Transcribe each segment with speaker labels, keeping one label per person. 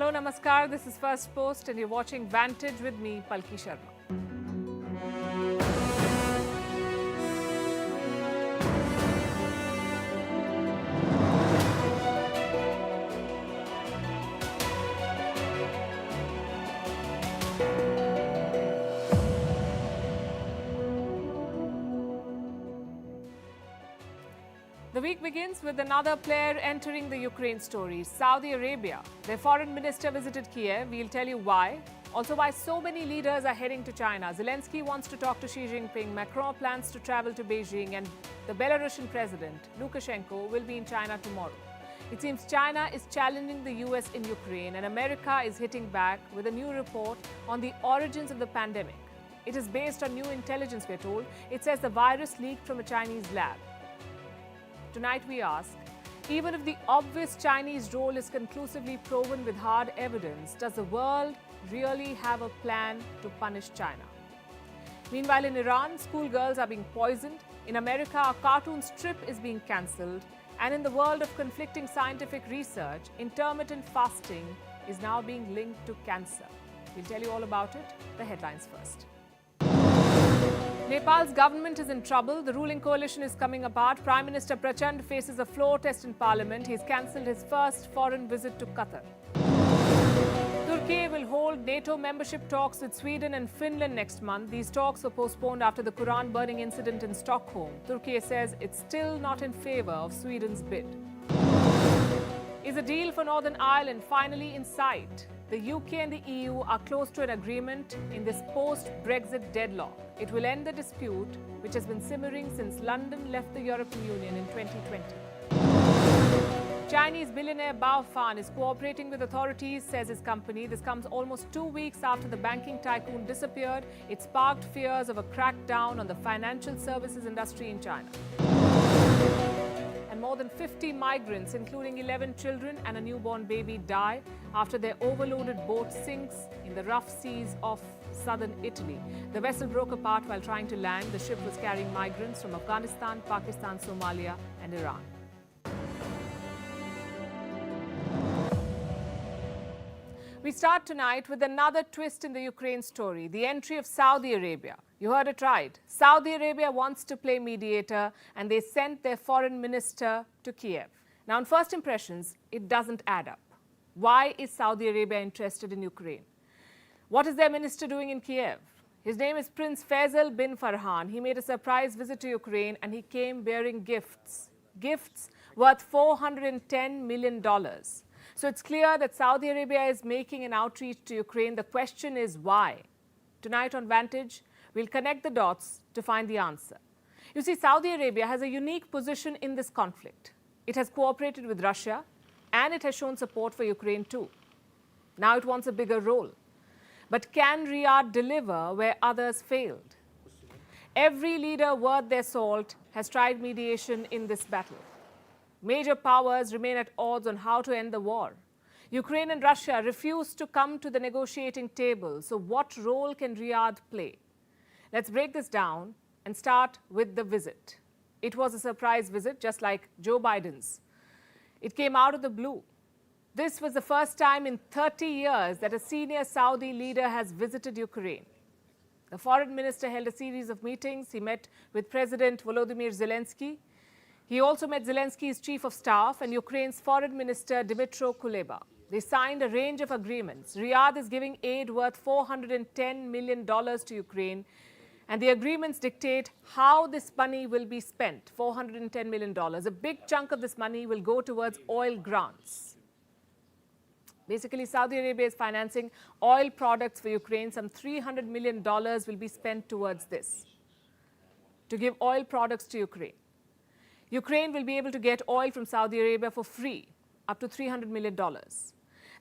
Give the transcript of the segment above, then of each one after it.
Speaker 1: Hello, Namaskar. This is Firstpost and you're watching Vantage with me, Palki Sharma. The week begins with another player entering the Ukraine story, Saudi Arabia. Their foreign minister visited Kiev. We'll tell you why. Also, why so many leaders are heading to China. Zelensky wants to talk to Xi Jinping. Macron plans to travel to Beijing. And the Belarusian president, Lukashenko, will be in China tomorrow. It seems China is challenging the US in Ukraine, and America is hitting back with a new report on the origins of the pandemic. It is based on new intelligence, we're told. It says the virus leaked from a Chinese lab. Tonight we ask, even if the obvious Chinese role is conclusively proven with hard evidence, does the world really have a plan to punish China? Meanwhile, in Iran, schoolgirls are being poisoned. In America, a cartoon strip is being cancelled. And in the world of conflicting scientific research, intermittent fasting is now being linked to cancer. We'll tell you all about it. The headlines first. Nepal's government is in trouble. The ruling coalition is coming apart. Prime Minister Prachand faces a floor test in parliament. He's cancelled his first foreign visit to Qatar. Turkey will hold NATO membership talks with Sweden and Finland next month. These talks were postponed after the Quran burning incident in Stockholm. Turkey says it's still not in favour of Sweden's bid. Is a deal for Northern Ireland finally in sight? The UK and the EU are close to an agreement in this post-Brexit deadlock. It will end the dispute, which has been simmering since London left the European Union in 2020. Chinese billionaire Bao Fan is cooperating with authorities, says his company. This comes almost 2 weeks after the banking tycoon disappeared. It sparked fears of a crackdown on the financial services industry in China. And more than 50 migrants, including 11 children and a newborn baby, die after their overloaded boat sinks in the rough seas off southern Italy. The vessel broke apart while trying to land. The ship was carrying migrants from Afghanistan, Pakistan, Somalia, and Iran. We start tonight with another twist in the Ukraine story, the entry of Saudi Arabia. You heard it right. Saudi Arabia wants to play mediator, and they sent their foreign minister to Kiev. Now, on first impressions, it doesn't add up. Why is Saudi Arabia interested in Ukraine? What is their minister doing in Kiev? His name is Prince Faisal bin Farhan. He made a surprise visit to Ukraine, and he came bearing gifts. Gifts worth $410 million. So it's clear that Saudi Arabia is making an outreach to Ukraine. The question is why? Tonight on Vantage, we'll connect the dots to find the answer. You see, Saudi Arabia has a unique position in this conflict. It has cooperated with Russia, and it has shown support for Ukraine too. Now it wants a bigger role. But can Riyadh deliver where others failed? Every leader worth their salt has tried mediation in this battle. Major powers remain at odds on how to end the war. Ukraine and Russia refuse to come to the negotiating table. So what role can Riyadh play? Let's break this down and start with the visit. It was a surprise visit, just like Joe Biden's. It came out of the blue. This was the first time in 30 years that a senior Saudi leader has visited Ukraine. The foreign minister held a series of meetings. He met with President Volodymyr Zelensky. He also met Zelensky's chief of staff and Ukraine's foreign minister Dmytro Kuleba. They signed a range of agreements. Riyadh is giving aid worth $410 million to Ukraine. And the agreements dictate how this money will be spent, $410 million. A big chunk of this money will go towards oil grants. Basically, Saudi Arabia is financing oil products for Ukraine. Some $300 million will be spent towards this, to give oil products to Ukraine. Ukraine will be able to get oil from Saudi Arabia for free, up to $300 million.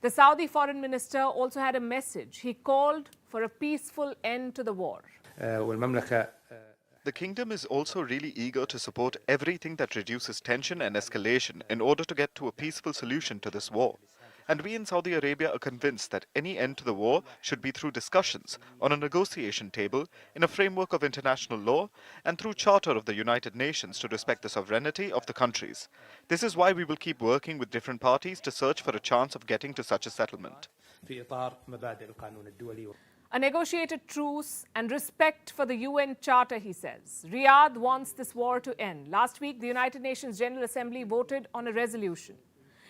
Speaker 1: The Saudi foreign minister also had a message. He called for a peaceful end to the war.
Speaker 2: The kingdom is also really eager to support everything that reduces tension and escalation in order to get to a peaceful solution to this war. And we in Saudi Arabia are convinced that any end to the war should be through discussions on a negotiation table in a framework of international law and through Charter of the United Nations to respect the sovereignty of the countries. This is why we will keep working with different parties to search for a chance of getting to such a settlement.
Speaker 1: A negotiated truce and respect for the UN Charter, he says. Riyadh wants this war to end. Last week, the United Nations General Assembly voted on a resolution.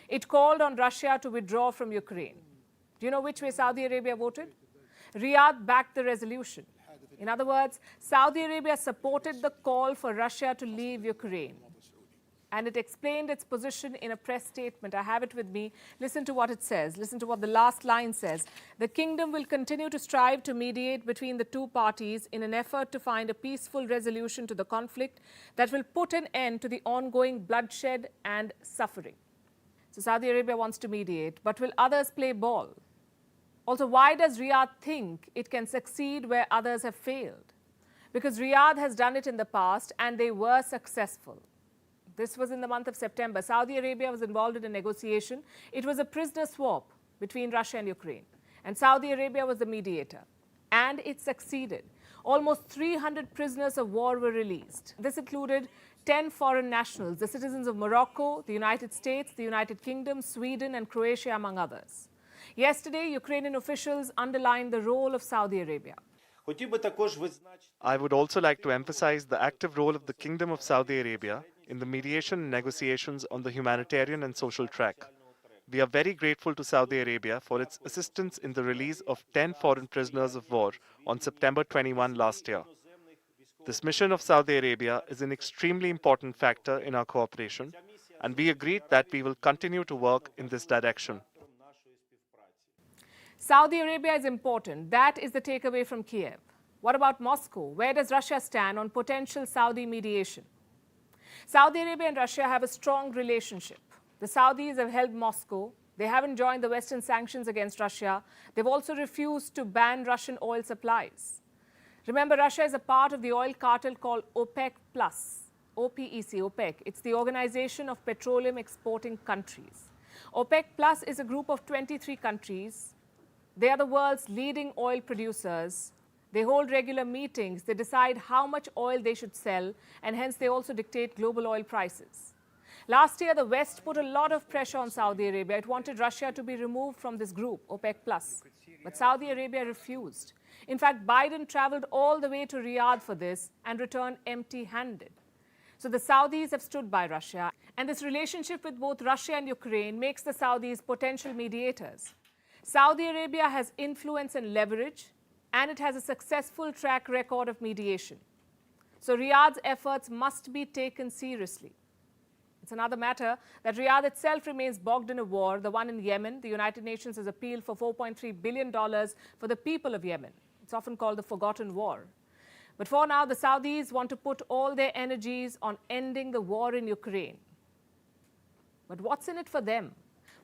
Speaker 1: It called on Russia to withdraw from Ukraine. Do you know which way Saudi Arabia voted? Riyadh backed the resolution. In other words, Saudi Arabia supported the call for Russia to leave Ukraine. And it explained its position in a press statement. I have it with me. Listen to what it says. Listen to what the last line says. The kingdom will continue to strive to mediate between the two parties in an effort to find a peaceful resolution to the conflict that will put an end to the ongoing bloodshed and suffering. So Saudi Arabia wants to mediate, but will others play ball? Also, why does Riyadh think it can succeed where others have failed? Because Riyadh has done it in the past and they were successful. This was in the month of September. Saudi Arabia was involved in a negotiation. It was a prisoner swap between Russia and Ukraine. And Saudi Arabia was the mediator. And it succeeded. Almost 300 prisoners of war were released. This included 10 foreign nationals, the citizens of Morocco, the United States, the United Kingdom, Sweden, and Croatia, among others. Yesterday, Ukrainian officials underlined the role of Saudi Arabia.
Speaker 3: I would also like to emphasize the active role of the Kingdom of Saudi Arabia in the mediation and negotiations on the humanitarian and social track. We are very grateful to Saudi Arabia for its assistance in the release of 10 foreign prisoners of war on September 21 last year. This mission of Saudi Arabia is an extremely important factor in our cooperation, and we agreed that we will continue to work in this direction.
Speaker 1: Saudi Arabia is important. That is the takeaway from Kiev. What about Moscow? Where does Russia stand on potential Saudi mediation? Saudi Arabia and Russia have a strong relationship. The Saudis have helped Moscow. They haven't joined the Western sanctions against Russia. They've also refused to ban Russian oil supplies. Remember, Russia is a part of the oil cartel called OPEC+, OPEC, OPEC. It's the Organization of Petroleum Exporting Countries. OPEC+ is a group of 23 countries. They are the world's leading oil producers. They hold regular meetings. They decide how much oil they should sell, and hence they also dictate global oil prices. Last year, the West put a lot of pressure on Saudi Arabia. It wanted Russia to be removed from this group, OPEC+. But Saudi Arabia refused. In fact, Biden traveled all the way to Riyadh for this and returned empty-handed. So the Saudis have stood by Russia. And this relationship with both Russia and Ukraine makes the Saudis potential mediators. Saudi Arabia has influence and leverage, and it has a successful track record of mediation. So Riyadh's efforts must be taken seriously. It's another matter that Riyadh itself remains bogged in a war, the one in Yemen. The United Nations has appealed for $4.3 billion for the people of Yemen. It's often called the forgotten war. But for now, the Saudis want to put all their energies on ending the war in Ukraine. But what's in it for them?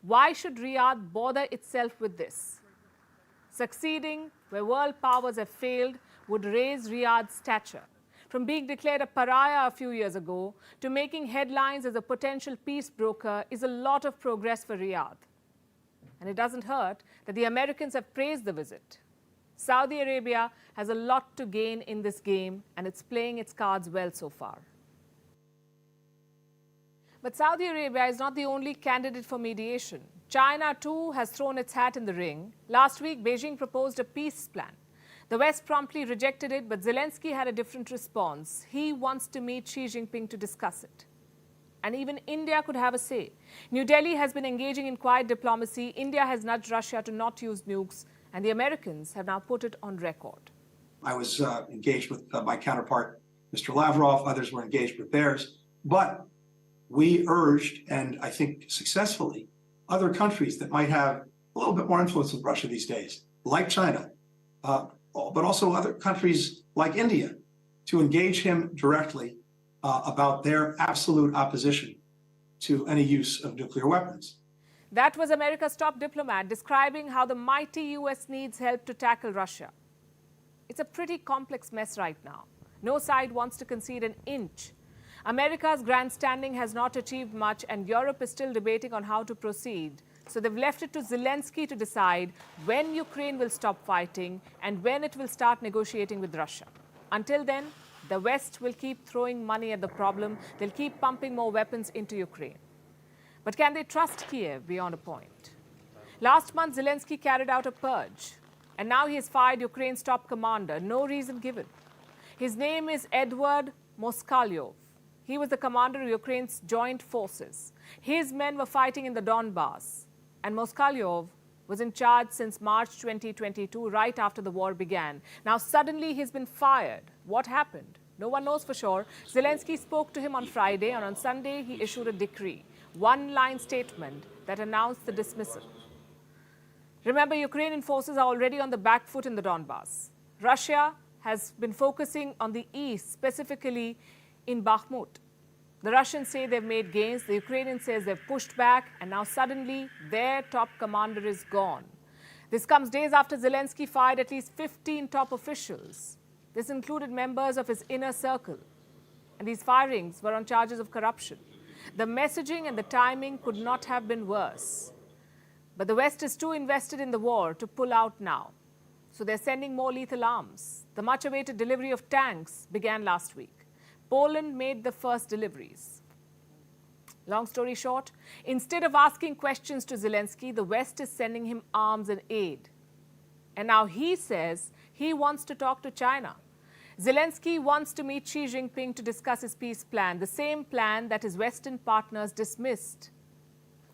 Speaker 1: Why should Riyadh bother itself with this? Succeeding where world powers have failed would raise Riyadh's stature. From being declared a pariah a few years ago to making headlines as a potential peace broker is a lot of progress for Riyadh. And it doesn't hurt that the Americans have praised the visit. Saudi Arabia has a lot to gain in this game, and it's playing its cards well so far. But Saudi Arabia is not the only candidate for mediation. China, too, has thrown its hat in the ring. Last week, Beijing proposed a peace plan. The West promptly rejected it, but Zelensky had a different response. He wants to meet Xi Jinping to discuss it. And even India could have a say. New Delhi has been engaging in quiet diplomacy. India has nudged Russia to not use nukes, and the Americans have now put it on record.
Speaker 4: I was engaged with my counterpart, Mr. Lavrov. Others were engaged with theirs. But we urged, and I think successfully, other countries that might have a little bit more influence with Russia these days, like China, but also other countries like India, to engage him directly about their absolute opposition to any use of nuclear weapons.
Speaker 1: That was America's top diplomat describing how the mighty U.S. needs help to tackle Russia. It's a pretty complex mess right now. No side wants to concede an inch. America's grandstanding has not achieved much, and Europe is still debating on how to proceed. So they've left it to Zelensky to decide when Ukraine will stop fighting and when it will start negotiating with Russia. Until then, the West will keep throwing money at the problem. They'll keep pumping more weapons into Ukraine. But can they trust Kiev beyond a point? Last month, Zelensky carried out a purge, and now he has fired Ukraine's top commander, no reason given. His name is Edward Moskalyov. He was the commander of Ukraine's joint forces. His men were fighting in the Donbass, and Moskalyov was in charge since March 2022, right after the war began. Now, suddenly, he's been fired. What happened? No one knows for sure. Zelensky spoke to him on Friday, and on Sunday, he issued a decree, one-line statement that announced the dismissal. Remember, Ukrainian forces are already on the back foot in the Donbass. Russia has been focusing on the east, specifically in Bakhmut. The Russians say they've made gains, the Ukrainians say they've pushed back, and now suddenly their top commander is gone. This comes days after Zelensky fired at least 15 top officials. This included members of his inner circle. And these firings were on charges of corruption. The messaging and the timing could not have been worse. But the West is too invested in the war to pull out now. So they're sending more lethal arms. The much-awaited delivery of tanks began last week. Poland made the first deliveries. Long story short, instead of asking questions to Zelensky, the West is sending him arms and aid. And now he says he wants to talk to China. Zelensky wants to meet Xi Jinping to discuss his peace plan, the same plan that his Western partners dismissed.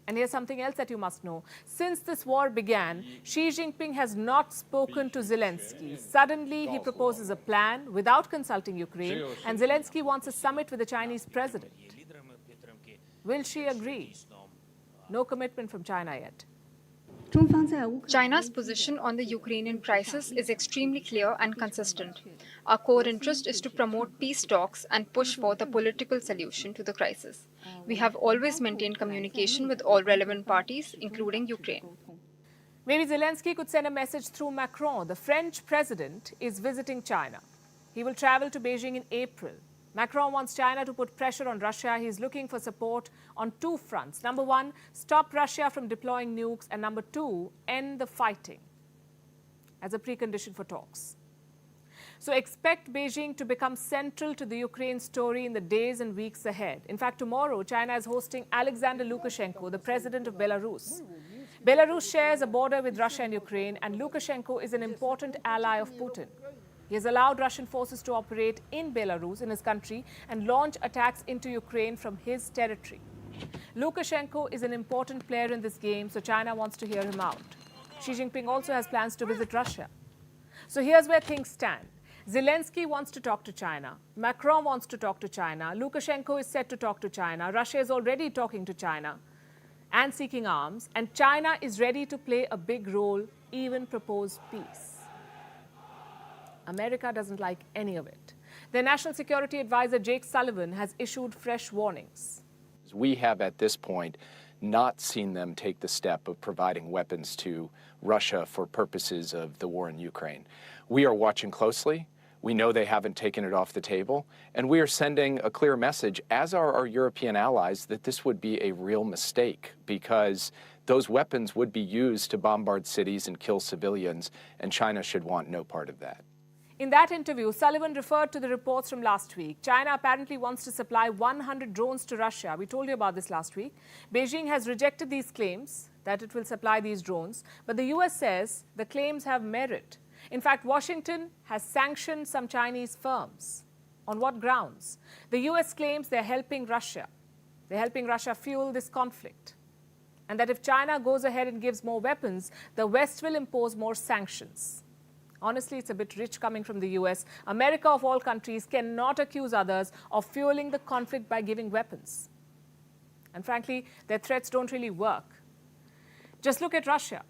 Speaker 1: And here's something else that you must know. Since this war began, Xi Jinping has not spoken to Zelensky. Suddenly, he proposes a plan without consulting Ukraine, and Zelensky wants a summit with the Chinese president. Will Xi agree? No commitment from China yet.
Speaker 5: China's position on the Ukrainian crisis is extremely clear and consistent. Our core interest is to promote peace talks and push for the political solution to the crisis. We have always maintained communication with all relevant parties, including Ukraine.
Speaker 1: Maybe Zelensky could send a message through Macron. The French president is visiting China. He will travel to Beijing in April. Macron wants China to put pressure on Russia. He's looking for support on two fronts. Number one, stop Russia from deploying nukes. And number two, end the fighting as a precondition for talks. So expect Beijing to become central to the Ukraine story in the days and weeks ahead. In fact, tomorrow, China is hosting Alexander Lukashenko, the president of Belarus. Belarus shares a border with Russia and Ukraine, and Lukashenko is an important ally of Putin. He has allowed Russian forces to operate in Belarus, in his country, and launch attacks into Ukraine from his territory. Lukashenko is an important player in this game, so China wants to hear him out. Xi Jinping also has plans to visit Russia. So here's where things stand. Zelensky wants to talk to China. Macron wants to talk to China. Lukashenko is set to talk to China. Russia is already talking to China and seeking arms. And China is ready to play a big role, even propose peace. America doesn't like any of it. Their National Security Advisor, Jake Sullivan, has issued fresh warnings.
Speaker 6: We have, at this point, not seen them take the step of providing weapons to Russia for purposes of the war in Ukraine. We are watching closely. We know they haven't taken it off the table. And we are sending a clear message, as are our European allies, that this would be a real mistake because those weapons would be used to bombard cities and kill civilians, and China should want no part of that.
Speaker 1: In that interview, Sullivan referred to the reports from last week. China apparently wants to supply 100 drones to Russia. We told you about this last week. Beijing has rejected these claims that it will supply these drones, but the US says the claims have merit. In fact, Washington has sanctioned some Chinese firms. On what grounds? The US claims they're helping Russia. They're helping Russia fuel this conflict. And that if China goes ahead and gives more weapons, the West will impose more sanctions. Honestly, it's a bit rich coming from the US. America, of all countries, cannot accuse others of fueling the conflict by giving weapons. And frankly, their threats don't really work. Just look at Russia.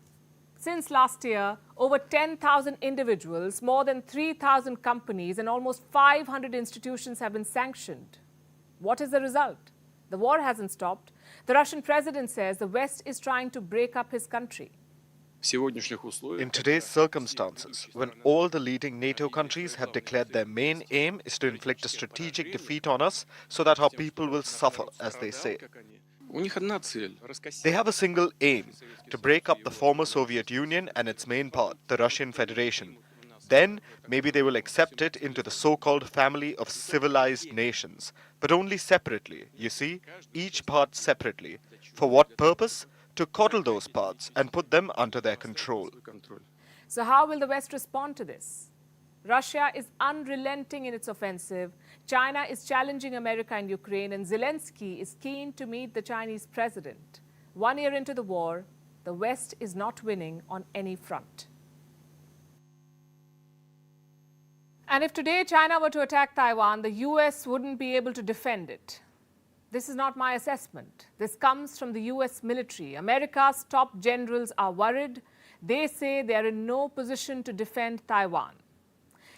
Speaker 1: Since last year, over 10,000 individuals, more than 3,000 companies, and almost 500 institutions have been sanctioned. What is the result? The war hasn't stopped. The Russian president says the West is trying to break up his country.
Speaker 2: In today's circumstances, when all the leading NATO countries have declared their main aim is to inflict a strategic defeat on us so that our people will suffer, as they say. They have a single aim, to break up the former Soviet Union and its main part, the Russian Federation. Then, maybe they will accept it into the so-called family of civilized nations, but only separately, you see, each part separately. For what purpose? To coddle those parts and put them under their control.
Speaker 1: So how will the West respond to this? Russia is unrelenting in its offensive. China is challenging America and Ukraine, and Zelensky is keen to meet the Chinese president. 1 year into the war, the West is not winning on any front. And if today China were to attack Taiwan, the US wouldn't be able to defend it. This is not my assessment. This comes from the US military. America's top generals are worried. They say they are in no position to defend Taiwan.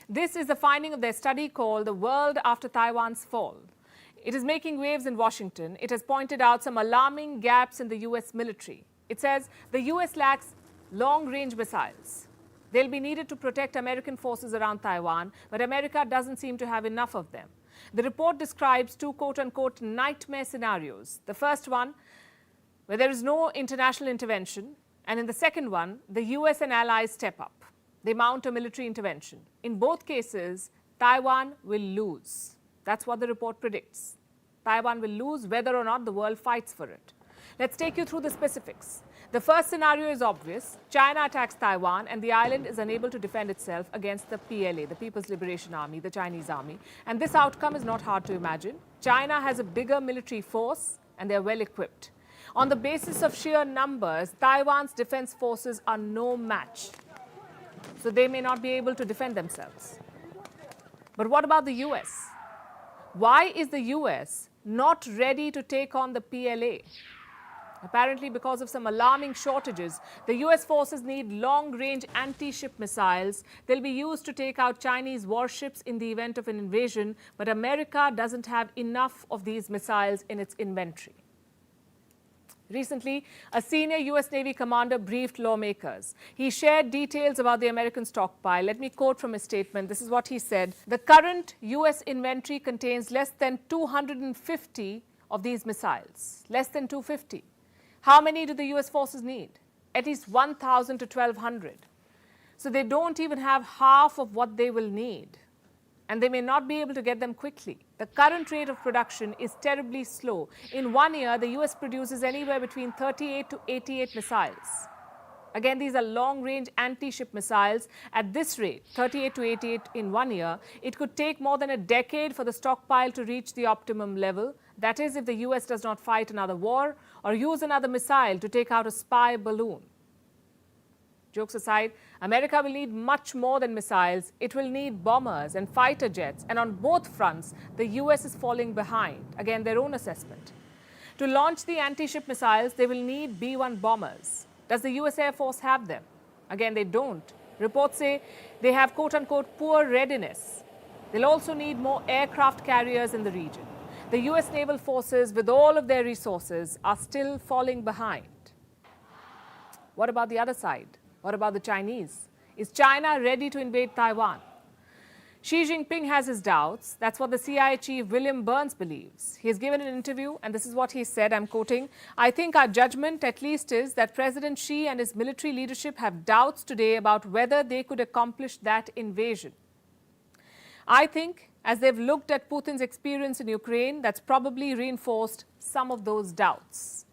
Speaker 1: This is the finding of their study called The World After Taiwan's Fall. It is making waves in Washington. It has pointed out some alarming gaps in the US military. It says the US lacks long-range missiles. They'll be needed to protect American forces around Taiwan, but America doesn't seem to have enough of them. The report describes two quote-unquote nightmare scenarios. The first one, where there is no international intervention, and in the second one, the US and allies step up. They mount a military intervention. In both cases, Taiwan will lose. That's what the report predicts. Taiwan will lose whether or not the world fights for it. Let's take you through the specifics. The first scenario is obvious. China attacks Taiwan and the island is unable to defend itself against the PLA, the People's Liberation Army, the Chinese army. And this outcome is not hard to imagine. China has a bigger military force and they're well equipped. On the basis of sheer numbers, Taiwan's defense forces are no match. So they may not be able to defend themselves. But what about the US? Why is the US not ready to take on the PLA? Apparently, because of some alarming shortages, the US forces need long-range anti-ship missiles. They'll be used to take out Chinese warships in the event of an invasion, but America doesn't have enough of these missiles in its inventory. Recently, a senior US Navy commander briefed lawmakers. He shared details about the American stockpile. Let me quote from his statement. This is what he said. The current US inventory contains less than 250 of these missiles. Less than 250. How many do the US forces need? At least 1,000 to 1,200. So they don't even have half of what they will need. And they may not be able to get them quickly. The current rate of production is terribly slow. In 1 year, the US produces anywhere between 38 to 88 missiles. Again, these are long-range anti-ship missiles. At this rate, 38 to 88 in 1 year, it could take more than a decade for the stockpile to reach the optimum level. That is, if the US does not fight another war or use another missile to take out a spy balloon. Jokes aside, America will need much more than missiles. It will need bombers and fighter jets. And on both fronts, the US is falling behind. Again, their own assessment. To launch the anti-ship missiles, they will need B-1 bombers. Does the US Air Force have them? Again, they don't. Reports say they have quote-unquote poor readiness. They'll also need more aircraft carriers in the region. The US naval forces, with all of their resources, are still falling behind. What about the other side? What about the Chinese? Is China ready to invade Taiwan? Xi Jinping has his doubts. That's what the CIA chief William Burns believes. He has given an interview, and this is what he said, I'm quoting, "I think our judgment at least is that President Xi and his military leadership have doubts today about whether they could accomplish that invasion. I think, as they've looked at Putin's experience in Ukraine, that's probably reinforced some of those doubts."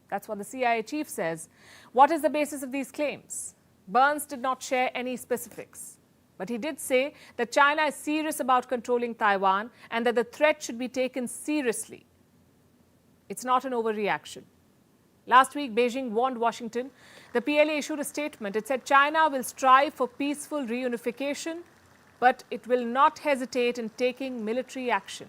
Speaker 1: That's what the CIA chief says. What is the basis of these claims? Burns did not share any specifics. But he did say that China is serious about controlling Taiwan and that the threat should be taken seriously. It's not an overreaction. Last week, Beijing warned Washington. The PLA issued a statement. It said China will strive for peaceful reunification, but it will not hesitate in taking military action.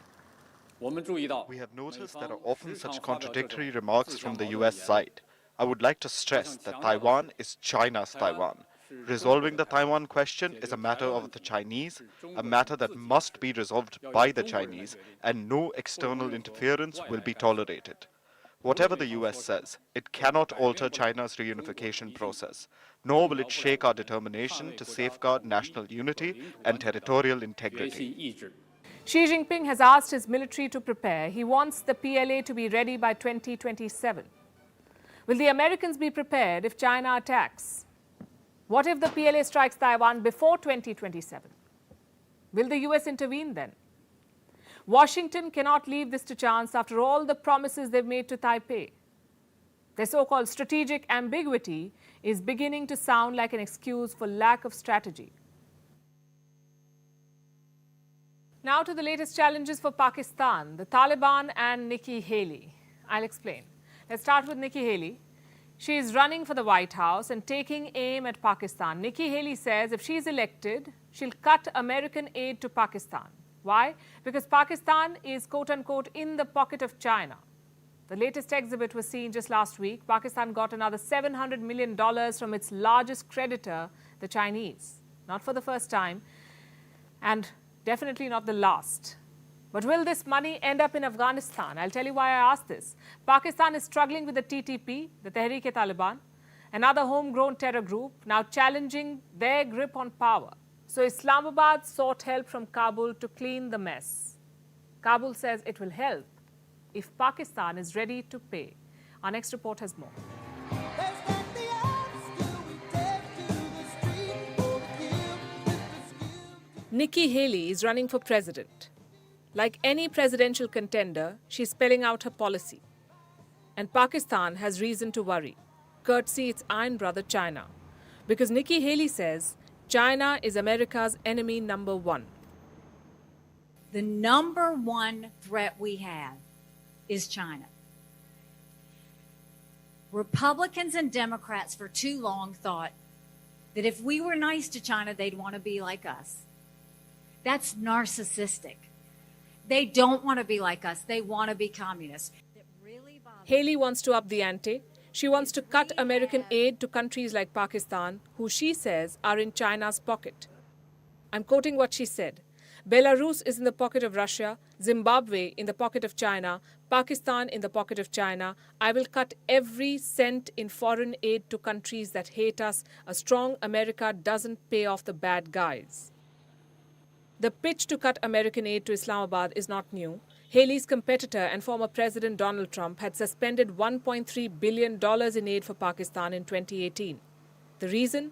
Speaker 2: We have noticed there are often such contradictory remarks from the US side. I would like to stress that Taiwan is China's Taiwan. Resolving the Taiwan question is a matter of the Chinese, a matter that must be resolved by the Chinese, and no external interference will be tolerated. Whatever the US says, it cannot alter China's reunification process, nor will it shake our determination to safeguard national unity and territorial integrity.
Speaker 1: Xi Jinping has asked his military to prepare. He wants the PLA to be ready by 2027. Will the Americans be prepared if China attacks? What if the PLA strikes Taiwan before 2027? Will the US intervene then? Washington cannot leave this to chance after all the promises they've made to Taipei. Their so-called strategic ambiguity is beginning to sound like an excuse for lack of strategy. Now to the latest challenges for Pakistan, the Taliban and Nikki Haley. I'll explain. Let's start with Nikki Haley. She is running for the White House and taking aim at Pakistan. Nikki Haley says if she's elected, she'll cut American aid to Pakistan. Why? Because Pakistan is quote-unquote in the pocket of China. The latest exhibit was seen just last week. Pakistan got another $700 million from its largest creditor, the Chinese. Not for the first time, and definitely not the last. But will this money end up in Afghanistan? I'll tell you why I asked this. Pakistan is struggling with the TTP, the Tehreek-e-Taliban, another homegrown terror group, now challenging their grip on power. So Islamabad sought help from Kabul to clean the mess. Kabul says it will help if Pakistan is ready to pay. Our next report has more. Nikki Haley is running for president. Like any presidential contender, she's spelling out her policy. And Pakistan has reason to worry, courtesy its iron brother China. Because Nikki Haley says China is America's enemy number one.
Speaker 7: The number one threat we have is China. Republicans and Democrats for too long thought that if we were nice to China, they'd want to be like us. That's narcissistic. They don't want to be like us. They want to be communists.
Speaker 1: Haley wants to up the ante. She wants to cut American aid to countries like Pakistan, who she says are in China's pocket. I'm quoting what she said. Belarus is in the pocket of Russia, Zimbabwe in the pocket of China, Pakistan in the pocket of China. I will cut every cent in foreign aid to countries that hate us. A strong America doesn't pay off the bad guys. The pitch to cut American aid to Islamabad is not new. Haley's competitor and former President Donald Trump had suspended $1.3 billion in aid for Pakistan in 2018. The reason?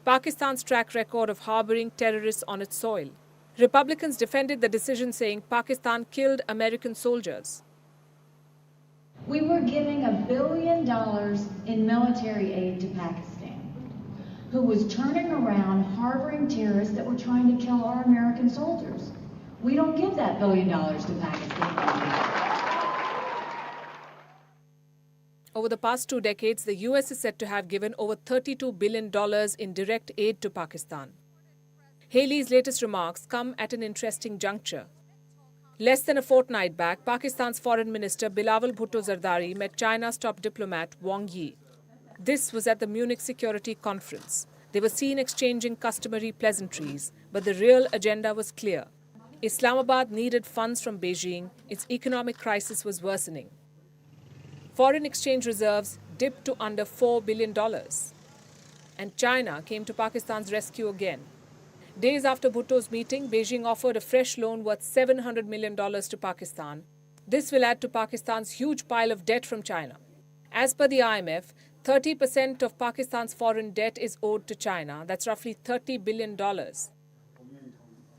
Speaker 1: Pakistan's track record of harboring terrorists on its soil. Republicans defended the decision, saying Pakistan killed American soldiers.
Speaker 8: We were giving $1 billion in military aid to Pakistan, who was turning around harboring terrorists that were trying to kill our American soldiers. We don't give that $1 billion to Pakistan.
Speaker 1: Over the past 2 decades, the US is said to have given over $32 billion in direct aid to Pakistan. Haley's latest remarks come at an interesting juncture. Less than a fortnight back, Pakistan's Foreign Minister Bilawal Bhutto Zardari met China's top diplomat Wang Yi. This was at the Munich Security Conference. They were seen exchanging customary pleasantries, but the real agenda was clear. Islamabad needed funds from Beijing. Its economic crisis was worsening. Foreign exchange reserves dipped to under $4 billion. And China came to Pakistan's rescue again. Days after Bhutto's meeting, Beijing offered a fresh loan worth $700 million to Pakistan. This will add to Pakistan's huge pile of debt from China. As per the IMF, 30% of Pakistan's foreign debt is owed to China. That's roughly $30 billion.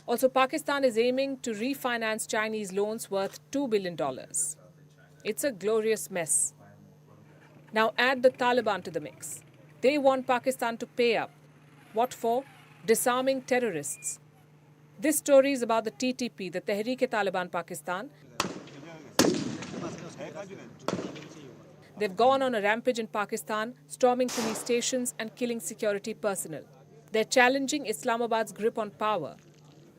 Speaker 1: Also, Pakistan is aiming to refinance Chinese loans worth $2 billion. It's a glorious mess. Now add the Taliban to the mix. They want Pakistan to pay up. What for? Disarming terrorists. This story is about the TTP, the Tehreek-e-Taliban Pakistan. They've gone on a rampage in Pakistan, storming police stations and killing security personnel. They're challenging Islamabad's grip on power.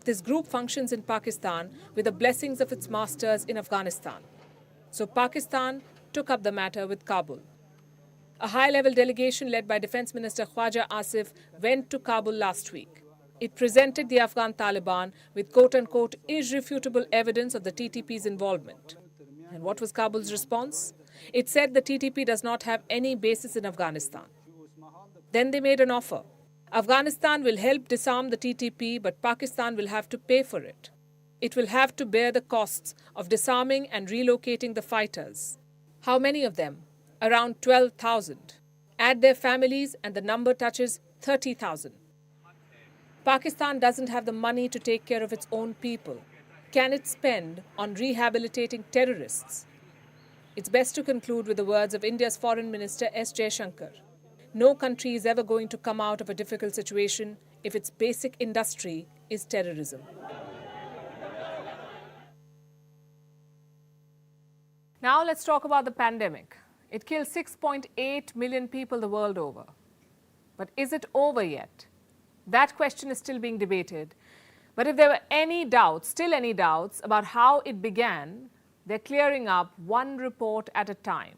Speaker 1: This group functions in Pakistan with the blessings of its masters in Afghanistan. So Pakistan took up the matter with Kabul. A high-level delegation led by Defense Minister Khwaja Asif went to Kabul last week. It presented the Afghan Taliban with quote-unquote irrefutable evidence of the TTP's involvement. And what was Kabul's response? It said the TTP does not have any basis in Afghanistan. Then they made an offer. Afghanistan will help disarm the TTP, but Pakistan will have to pay for it. it will have to bear the costs of disarming and relocating the fighters. How many of them? Around 12,000. Add their families and the number touches 30,000. Pakistan doesn't have the money to take care of its own people. Can it spend on rehabilitating terrorists? It's best to conclude with the words of India's Foreign Minister S. Jaishankar. No country is ever going to come out of a difficult situation if its basic industry is terrorism. Now let's talk about the pandemic. It killed 6.8 million people the world over. But is it over yet? That question is still being debated. But if there were any doubts, still any doubts about how it began, they're clearing up one report at a time.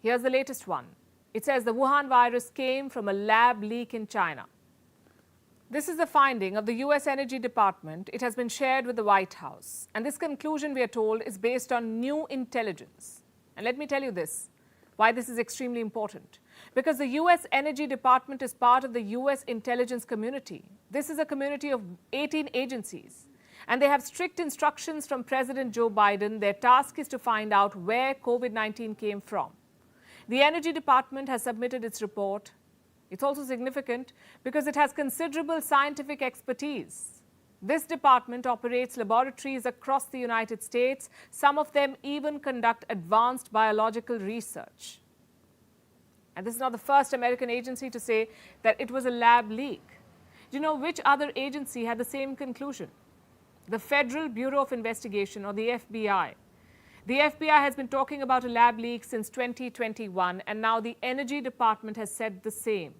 Speaker 1: Here's the latest one. It says the Wuhan virus came from a lab leak in China. This is the finding of the US Energy Department. It has been shared with the White House. And this conclusion, we are told, is based on new intelligence. And let me tell you this, why this is extremely important. Because the US Energy Department is part of the US intelligence community. This is a community of 18 agencies. And they have strict instructions from President Joe Biden. Their task is to find out where COVID-19 came from. The Energy Department has submitted its report. It's also significant because it has considerable scientific expertise. This department operates laboratories across the United States. Some of them even conduct advanced biological research. And this is not the first American agency to say that it was a lab leak. Do you know which other agency had the same conclusion? The Federal Bureau of Investigation, or the FBI. The FBI has been talking about a lab leak since 2021, and now the Energy Department has said the same.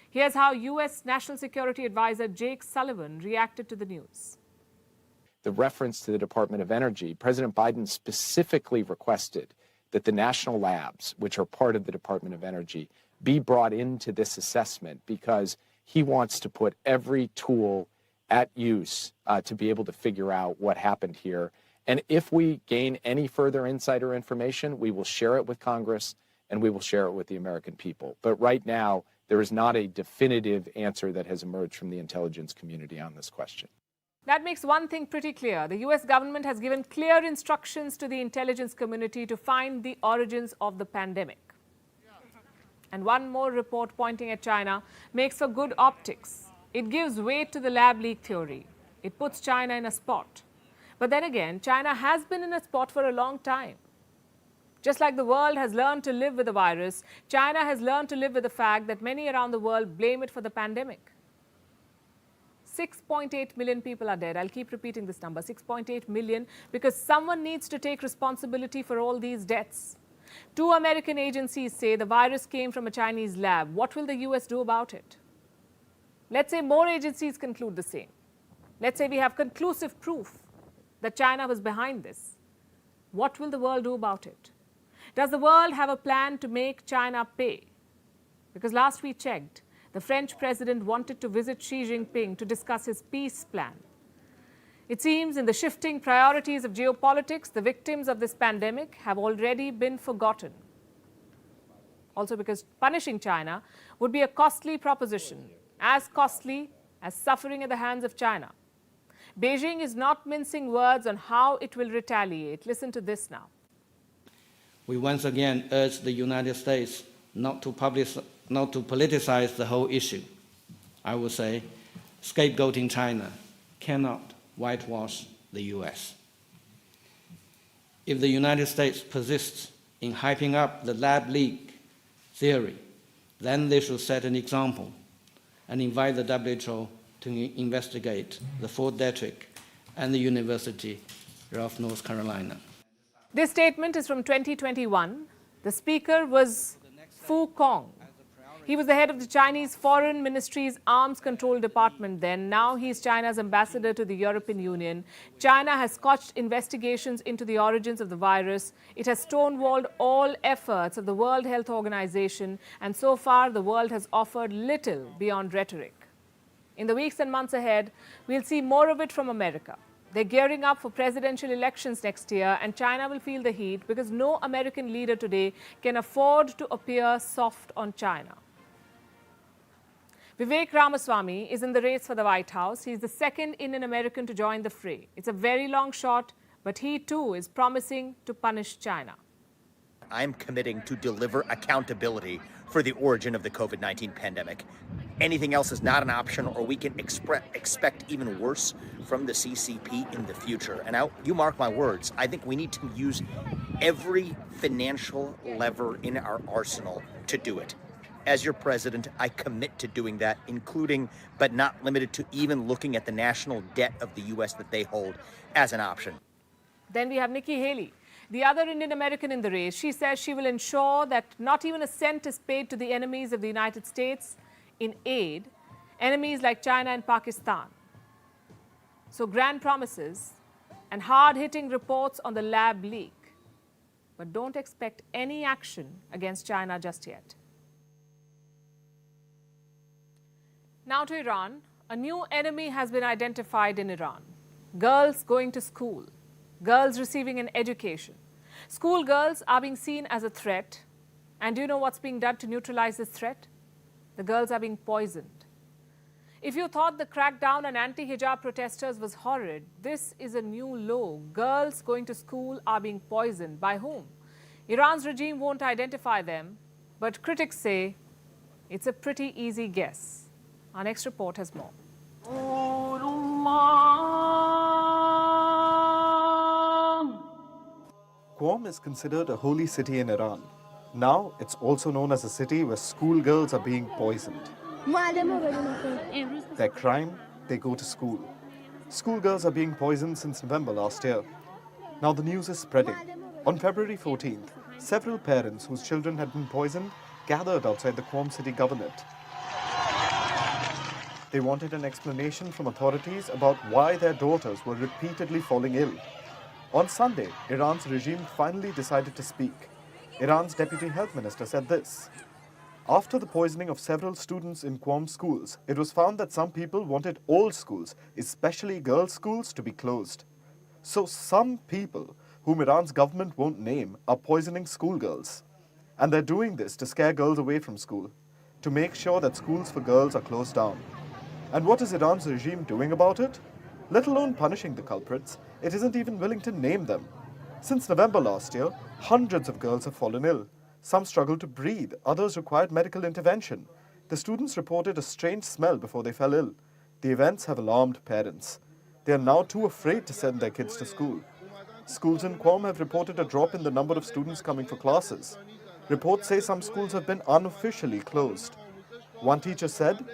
Speaker 1: Here's how U.S. National Security Advisor Jake Sullivan reacted to the news.
Speaker 6: The reference to the Department of Energy, President Biden specifically requested that the national labs, which are part of the Department of Energy, be brought into this assessment because he wants to put every tool at use to be able to figure out what happened here. And if we gain any further insider information, we will share it with Congress and we will share it with the American people. But right now, there is not a definitive answer that has emerged from the intelligence community on this question.
Speaker 1: That makes one thing pretty clear. The US government has given clear instructions to the intelligence community to find the origins of the pandemic. And one more report pointing at China makes for good optics. It gives weight to the lab leak theory. It puts China in a spot. But then again, China has been in a spot for a long time. Just like the world has learned to live with the virus, China has learned to live with the fact that many around the world blame it for the pandemic. 6.8 million people are dead. I'll keep repeating this number, 6.8 million, because someone needs to take responsibility for all these deaths. 2 American agencies say the virus came from a Chinese lab. What will the US do about it? Let's say more agencies conclude the same. Let's say we have conclusive proof that China was behind this. What will the world do about it? Does the world have a plan to make China pay? Because last we checked, the French president wanted to visit Xi Jinping to discuss his peace plan. It seems in the shifting priorities of geopolitics, the victims of this pandemic have already been forgotten. Also because punishing China would be a costly proposition, as costly as suffering at the hands of China. Beijing is not mincing words on how it will retaliate. Listen to this now.
Speaker 9: We once again urge the United States not to politicize the whole issue. I would say scapegoating China cannot whitewash the US. If the United States persists in hyping up the lab leak theory, then they should set an example and invite the WHO to investigate the Fort Detrick and the University of North Carolina.
Speaker 1: This statement is from 2021. The speaker was Fu Kong. He was the head of the Chinese Foreign Ministry's Arms Control Department then. Now he's China's ambassador to the European Union. China has scotched investigations into the origins of the virus. It has stonewalled all efforts of the World Health Organization, and so far the world has offered little beyond rhetoric. In the weeks and months ahead, we'll see more of it from America. They're gearing up for presidential elections next year, and China will feel the heat because no American leader today can afford to appear soft on China. Vivek Ramaswamy is in the race for the White House. He's the second Indian American to join the fray. It's a very long shot, but he too is promising to punish China.
Speaker 10: I'm committing to deliver accountability for the origin of the COVID-19 pandemic. Anything else is not an option, or we can expect even worse from the CCP in the future. And you mark my words, I think we need to use every financial lever in our arsenal to do it. As your president, I commit to doing that, including, but not limited to, even looking at the national debt of the U.S. that they hold as an option.
Speaker 1: Then we have Nikki Haley, the other Indian American in the race. She says she will ensure that not even a cent is paid to the enemies of the United States in aid, enemies like China and Pakistan. So grand promises and hard-hitting reports on the lab leak. But don't expect any action against China just yet. Now to Iran. A new enemy has been identified in Iran. Girls going to school. Girls receiving an education. Schoolgirls are being seen as a threat. And do you know what's being done to neutralize this threat? The girls are being poisoned. If you thought the crackdown on anti-hijab protesters was horrid, this is a new low. Girls going to school are being poisoned. By whom? Iran's regime won't identify them, but critics say it's a pretty easy guess. Our next report has more.
Speaker 3: Qom is considered a holy city in Iran. Now, it's also known as a city where schoolgirls are being poisoned. Their crime, they go to school. Schoolgirls are being poisoned since November last year. Now the news is spreading. On February 14th, several parents whose children had been poisoned gathered outside the Qom city governorate. They wanted an explanation from authorities about why their daughters were repeatedly falling ill. On Sunday, Iran's regime finally decided to speak. Iran's deputy health minister said this: after the poisoning of several students in Qom schools, it was found that some people wanted all schools, especially girls' schools, to be closed. So some people, whom Iran's government won't name, are poisoning schoolgirls. And they're doing this to scare girls away from school, to make sure that schools for girls are closed down. And what is Iran's regime doing about it? Let alone punishing the culprits, it isn't even willing to name them. Since November last year, hundreds of girls have fallen ill. Some struggled to breathe, others required medical intervention. The students reported a strange smell before they fell ill. The events have alarmed parents. They are now too afraid to send their kids to school. Schools in Qom have reported a drop in the number of students coming for classes. Reports say some schools have been unofficially closed. One teacher said,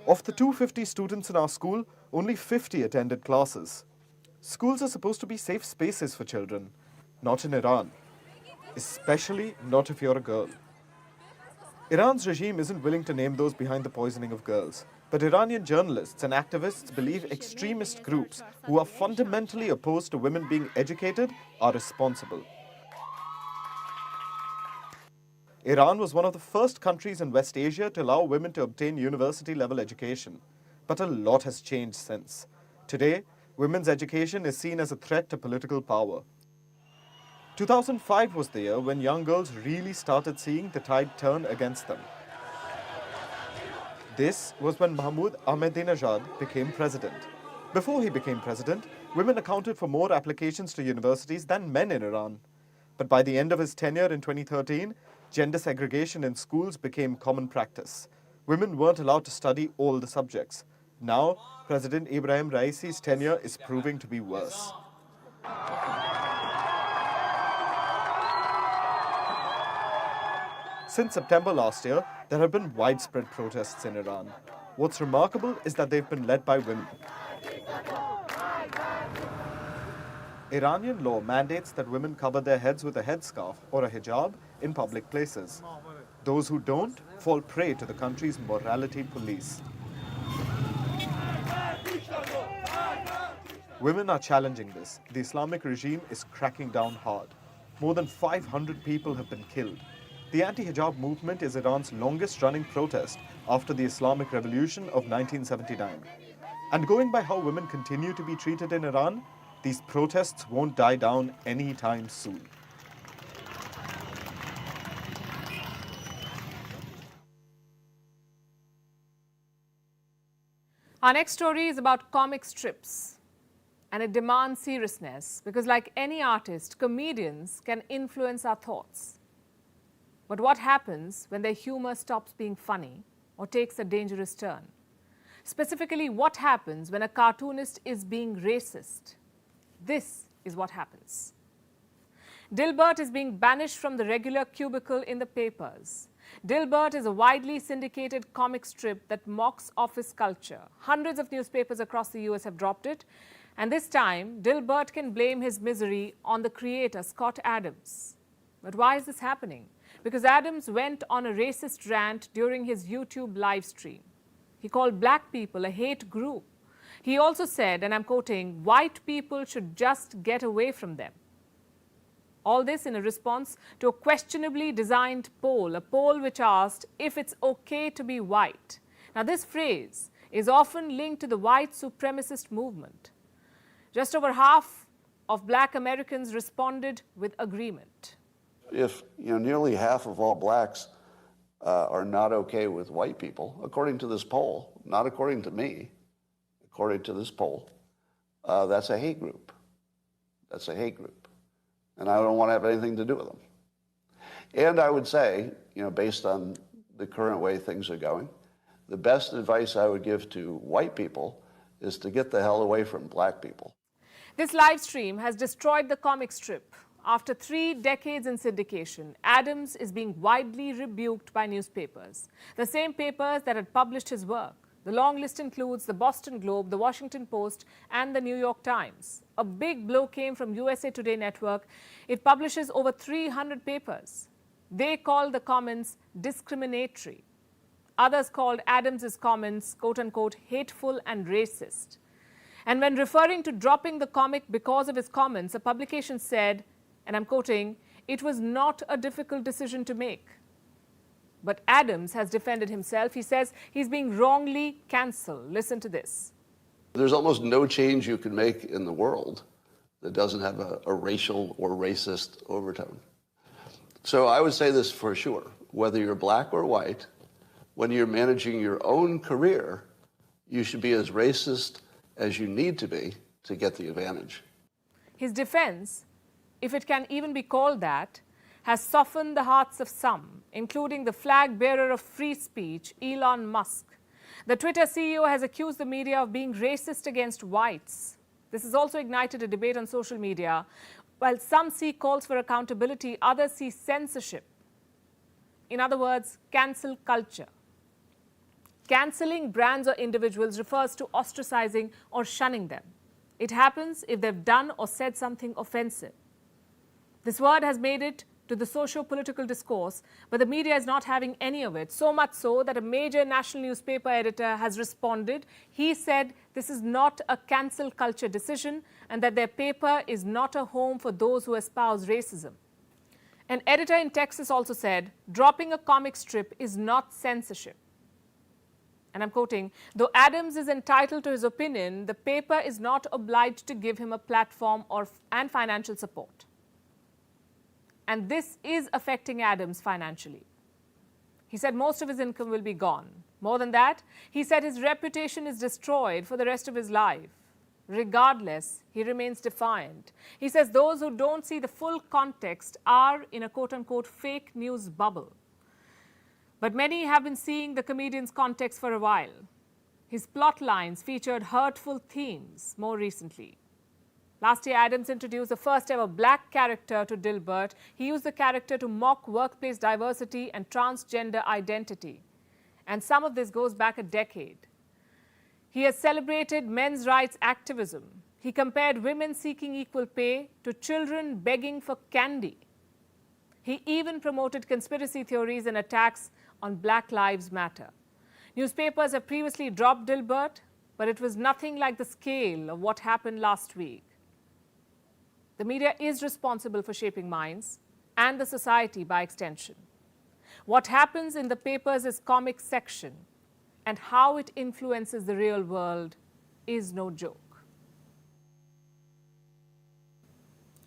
Speaker 3: of the 250 students in our school, only 50 attended classes. Schools are supposed to be safe spaces for children, not in Iran. Especially not if you're a girl. Iran's regime isn't willing to name those behind the poisoning of girls, but Iranian journalists and activists believe extremist groups who are fundamentally opposed to women being educated are responsible. Iran was one of the first countries in West Asia to allow women to obtain university-level education, but a lot has changed since. Today, women's education is seen as a threat to political power. 2005 was the year when young girls really started seeing the tide turn against them. This was when Mahmoud Ahmadinejad became president. Before he became president, women accounted for more applications to universities than men in Iran. But by the end of his tenure in 2013, gender segregation in schools became common practice. Women weren't allowed to study all the subjects. Now, President Ibrahim Raisi's tenure is proving to be worse. Since September last year, there have been widespread protests in Iran. What's remarkable is that they've been led by women. Iranian law mandates that women cover their heads with a headscarf or a hijab in public places. Those who don't fall prey to the country's morality police. Women are challenging this. The Islamic regime is cracking down hard. More than 500 people have been killed. The anti-hijab movement is Iran's longest-running protest after the Islamic Revolution of 1979. And going by how women continue to be treated in Iran, these protests won't die down anytime soon.
Speaker 1: Our next story is about comic strips, and it demands seriousness because, like any artist, comedians can influence our thoughts. But what happens when their humor stops being funny or takes a dangerous turn? Specifically, what happens when a cartoonist is being racist? This is what happens. Dilbert is being banished from the regular cubicle in the papers. Dilbert is a widely syndicated comic strip that mocks office culture. Hundreds of newspapers across the US have dropped it. And this time, Dilbert can blame his misery on the creator, Scott Adams. But why is this happening? Because Adams went on a racist rant during his YouTube live stream. He called black people a hate group. He also said, and I'm quoting, "White people should just get away from them." All this in a response to a questionably designed poll, a poll which asked if it's okay to be white. Now, this phrase is often linked to the white supremacist movement. Just over half of black Americans responded with agreement.
Speaker 11: If nearly half of all blacks are not okay with white people, according to this poll, not according to me, according to this poll, that's a hate group. That's a hate group. And I don't want to have anything to do with them. And I would say, based on the current way things are going, the best advice I would give to white people is to get the hell away from black people.
Speaker 1: This live stream has destroyed the comic strip. After 3 decades in syndication, Adams is being widely rebuked by newspapers, the same papers that had published his work. The long list includes the Boston Globe, the Washington Post, and the New York Times. A big blow came from USA Today Network. It publishes over 300 papers. They call the comments discriminatory. Others called Adams's comments, quote-unquote, hateful and racist. And when referring to dropping the comic because of his comments, a publication said, and I'm quoting, "It was not a difficult decision to make." But Adams has defended himself. He says he's being wrongly cancelled. Listen to this.
Speaker 11: There's almost no change you can make in the world that doesn't have a racial or racist overtone. So I would say this for sure. Whether you're black or white, when you're managing your own career, you should be as racist as you need to be to get the advantage.
Speaker 1: His defense, if it can even be called that, has softened the hearts of some, including the flag bearer of free speech, Elon Musk. The Twitter CEO has accused the media of being racist against whites. This has also ignited a debate on social media. While some see calls for accountability, others see censorship. In other words, cancel culture. Cancelling brands or individuals refers to ostracizing or shunning them. It happens if they've done or said something offensive. This word has made it to the socio-political discourse, but the media is not having any of it, so much so that a major national newspaper editor has responded. He said this is not a cancel culture decision and that their paper is not a home for those who espouse racism. An editor in Texas also said, dropping a comic strip is not censorship. And I'm quoting, "Though Adams is entitled to his opinion, the paper is not obliged to give him a platform and financial support." And this is affecting Adams financially. He said most of his income will be gone. More than that, he said his reputation is destroyed for the rest of his life. Regardless, he remains defiant. He says those who don't see the full context are in a quote-unquote fake news bubble. But many have been seeing the comedian's context for a while. His plot lines featured hurtful themes more recently. Last year, Adams introduced the first ever black character to Dilbert. He used the character to mock workplace diversity and transgender identity. And some of this goes back a decade. He has celebrated men's rights activism. He compared women seeking equal pay to children begging for candy. He even promoted conspiracy theories and attacks on Black Lives Matter. Newspapers have previously dropped Dilbert, but it was nothing like the scale of what happened last week. The media is responsible for shaping minds and the society by extension. What happens in the papers' comic section and how it influences the real world is no joke.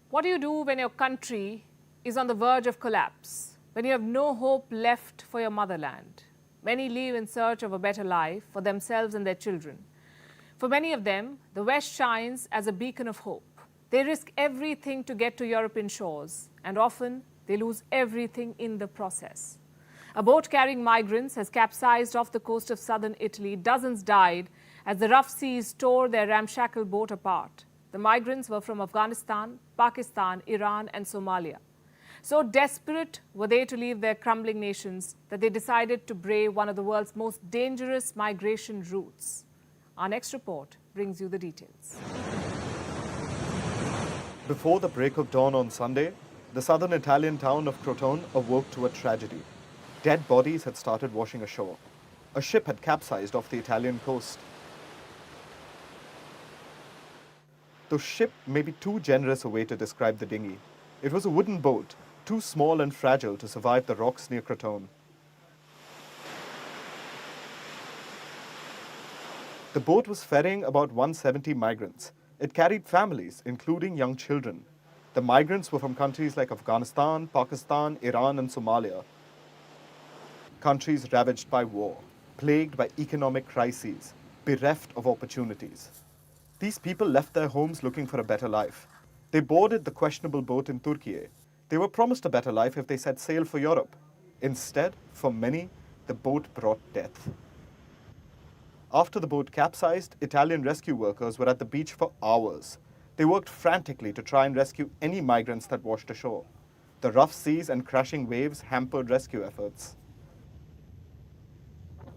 Speaker 1: What do you do when your country is on the verge of collapse, when you have no hope left for your motherland? Many leave in search of a better life for themselves and their children. For many of them, the West shines as a beacon of hope. They risk everything to get to European shores, and often they lose everything in the process. A boat carrying migrants has capsized off the coast of southern Italy. Dozens died as the rough seas tore their ramshackle boat apart. The migrants were from Afghanistan, Pakistan, Iran, and Somalia. So desperate were they to leave their crumbling nations that they decided to brave one of the world's most dangerous migration routes. Our next report brings you the details.
Speaker 2: Before the break of dawn on Sunday, the southern Italian town of Crotone awoke to a tragedy. Dead bodies had started washing ashore. A ship had capsized off the Italian coast. The ship may be too generous a way to describe the dinghy. It was a wooden boat, too small and fragile to survive the rocks near Crotone. The boat was ferrying about 170 migrants. It carried families, including young children. The migrants were from countries like Afghanistan, Pakistan, Iran, and Somalia. Countries ravaged by war, plagued by economic crises, bereft of opportunities. These people left their homes looking for a better life. They boarded the questionable boat in Turkey. They were promised a better life if they set sail for Europe. Instead, for many, the boat brought death. After the boat capsized, Italian rescue workers were at the beach for hours. They worked frantically to try and rescue any migrants that washed ashore. The rough seas and crashing waves hampered rescue efforts.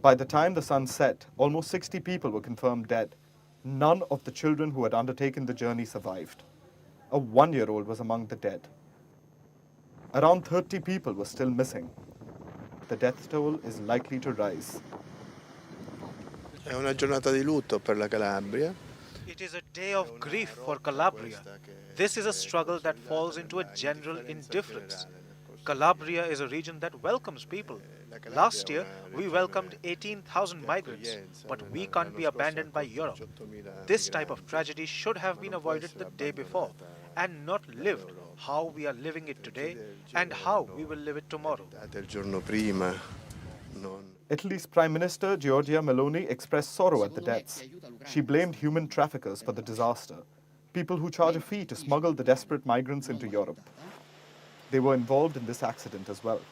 Speaker 2: By the time the sun set, almost 60 people were confirmed dead. None of the children who had undertaken the journey survived. A 1-year-old was among the dead. Around 30 people were still missing. The death toll is likely to rise.
Speaker 12: È una giornata di lutto per la Calabria.
Speaker 13: It is a day of grief for Calabria. This is a struggle that falls into a general indifference. Calabria is a region that welcomes people. Last year, we welcomed 18,000 migrants, but we can't be abandoned by Europe. This type of tragedy should have been avoided the day before and not lived how we are living it today and how we will live it tomorrow.
Speaker 2: Italy's Prime Minister Giorgia Meloni expressed sorrow at the deaths. She blamed human traffickers for the disaster, people who charge a fee to smuggle the desperate migrants into Europe. They were involved in this accident as well.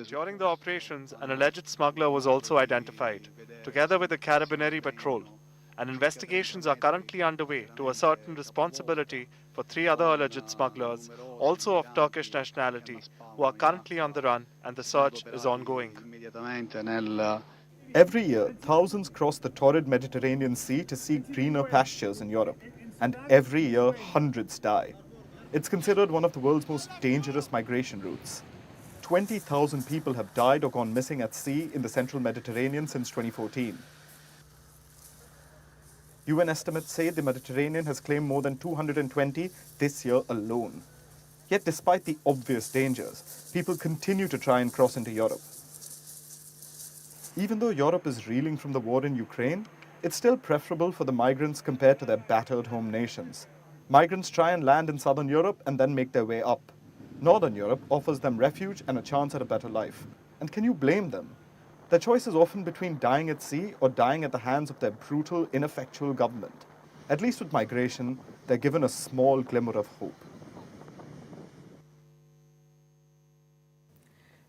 Speaker 3: During the operations, an alleged smuggler was also identified, together with the Carabinieri patrol, and investigations are currently underway to ascertain responsibility for 3 other alleged smugglers, also of Turkish nationality, who are currently on the run, and the search is ongoing.
Speaker 2: Every year, thousands cross the torrid Mediterranean Sea to seek greener pastures in Europe, and every year, hundreds die. It's considered one of the world's most dangerous migration routes. 20,000 people have died or gone missing at sea in the central Mediterranean since 2014. UN estimates say the Mediterranean has claimed more than 220 this year alone. Yet despite the obvious dangers, people continue to try and cross into Europe. Even though Europe is reeling from the war in Ukraine, it's still preferable for the migrants compared to their battered home nations. Migrants try and land in southern Europe and then make their way up. Northern Europe offers them refuge and a chance at a better life. And can you blame them? Their choice is often between dying at sea or dying at the hands of their brutal, ineffectual government. At least with migration, they're given a small glimmer of hope.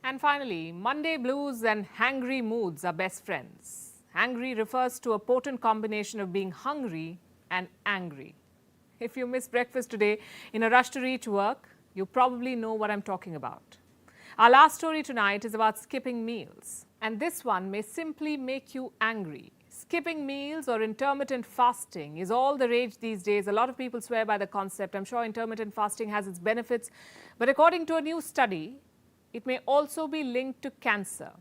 Speaker 1: And finally, Monday blues and hangry moods are best friends. Hangry refers to a potent combination of being hungry and angry. If you missed breakfast today in a rush to reach work, you probably know what I'm talking about. Our last story tonight is about skipping meals. And this one may simply make you angry. Skipping meals or intermittent fasting is all the rage these days. A lot of people swear by the concept. I'm sure intermittent fasting has its benefits. But according to a new study, it may also be linked to cancer.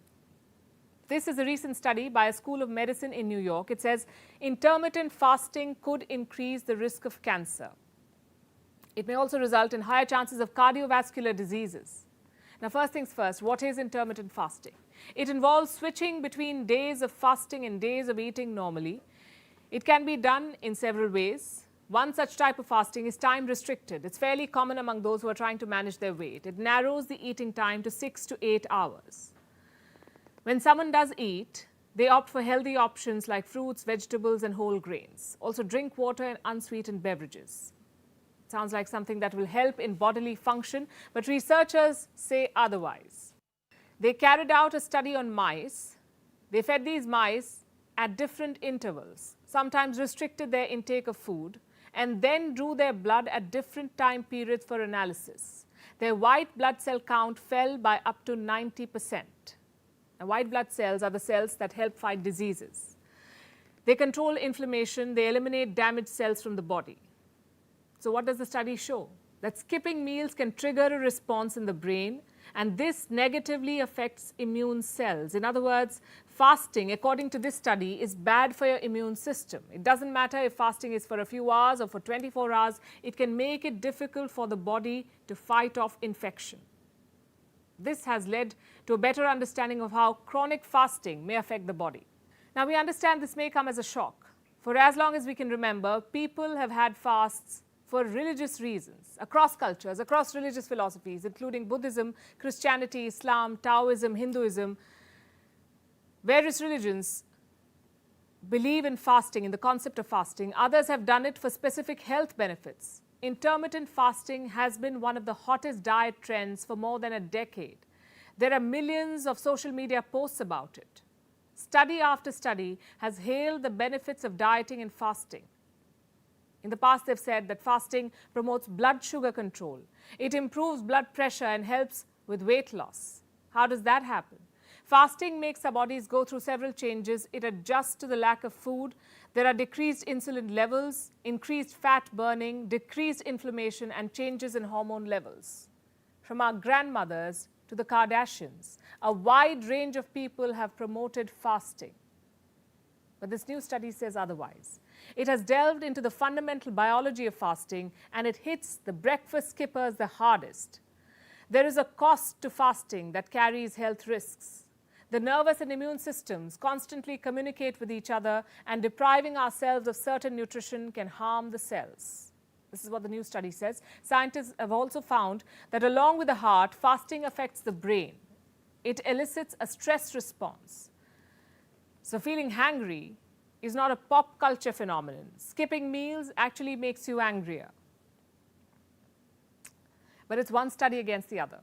Speaker 1: This is a recent study by a school of medicine in New York. It says intermittent fasting could increase the risk of cancer. It may also result in higher chances of cardiovascular diseases. Now, first things first, what is intermittent fasting? It involves switching between days of fasting and days of eating normally. It can be done in several ways. One such type of fasting is time restricted. It's fairly common among those who are trying to manage their weight. It narrows the eating time to 6 to 8 hours. When someone does eat, They opt for healthy options like fruits, vegetables, and whole grains. Also drink water and unsweetened beverages. It sounds like something that will help in bodily function, but researchers say otherwise. They carried out a study on mice. They fed these mice at different intervals, sometimes restricted their intake of food, and then drew their blood at different time periods for analysis. Their white blood cell count fell by up to 90%. And white blood cells are the cells that help fight diseases. They control inflammation, they eliminate damaged cells from the body. So what does the study show? That skipping meals can trigger a response in the brain, and this negatively affects immune cells. In other words, fasting, according to this study, is bad for your immune system. It doesn't matter if fasting is for a few hours or for 24 hours, it can make it difficult for the body to fight off infection. This has led to a better understanding of how chronic fasting may affect the body. Now, we understand this may come as a shock. For as long as we can remember, people have had fasts for religious reasons, across cultures, across religious philosophies, including Buddhism, Christianity, Islam, Taoism, Hinduism. Various religions believe in fasting, in the concept of fasting. Others have done it for specific health benefits. Intermittent fasting has been one of the hottest diet trends for more than a decade. There are millions of social media posts about it. Study after study has hailed the benefits of dieting and fasting. In the past, they've said that fasting promotes blood sugar control. It improves blood pressure and helps with weight loss. How does that happen? Fasting makes our bodies go through several changes. It adjusts to the lack of food. There are decreased insulin levels, increased fat burning, decreased inflammation, and changes in hormone levels. From our grandmothers to the Kardashians, a wide range of people have promoted fasting. But this new study says otherwise. It has delved into the fundamental biology of fasting, and it hits the breakfast skippers the hardest. There is a cost to fasting that carries health risks. The nervous and immune systems constantly communicate with each other, and depriving ourselves of certain nutrition can harm the cells. This is what the new study says. Scientists have also found that along with the heart, fasting affects the brain. It elicits a stress response. So feeling hangry is not a pop culture phenomenon. Skipping meals actually makes you angrier. But it's one study against the other.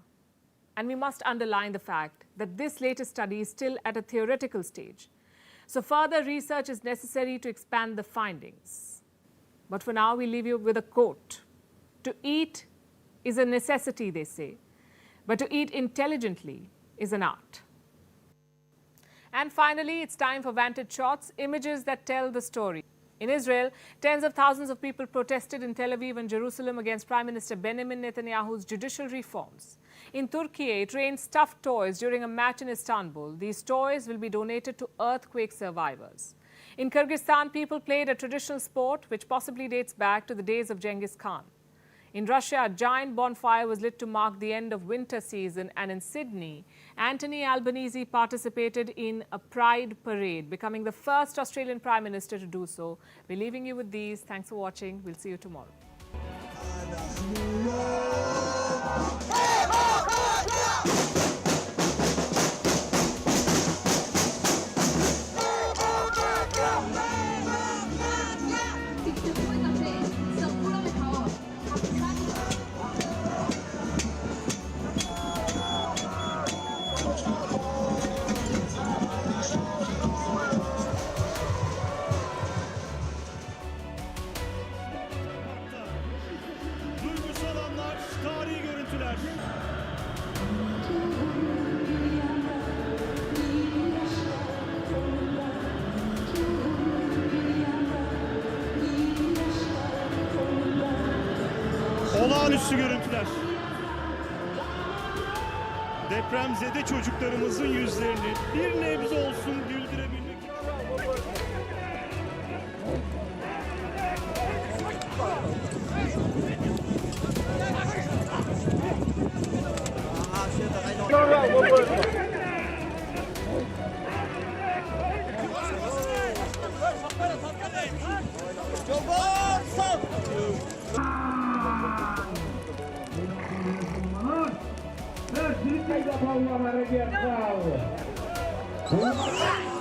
Speaker 1: And we must underline the fact that this latest study is still at a theoretical stage. So further research is necessary to expand the findings. But for now, we leave you with a quote. To eat is a necessity, they say, but to eat intelligently is an art. And finally, it's time for Vantage Shots, images that tell the story. In Israel, tens of thousands of people protested in Tel Aviv and Jerusalem against Prime Minister Benjamin Netanyahu's judicial reforms. In Turkey, it rained stuffed toys during a match in Istanbul. These toys will be donated to earthquake survivors. In Kyrgyzstan, people played a traditional sport which possibly dates back to the days of Genghis Khan. In Russia, a giant bonfire was lit to mark the end of winter season, and in Sydney, Anthony Albanese participated in a pride parade, becoming the first Australian Prime Minister to do so. We're leaving you with these. Thanks for watching. We'll see you tomorrow.
Speaker 14: Olağanüstü görüntüler. Depremzede çocuklarımızın yüzlerini bir nebze olsun güldürebilmek
Speaker 15: Let's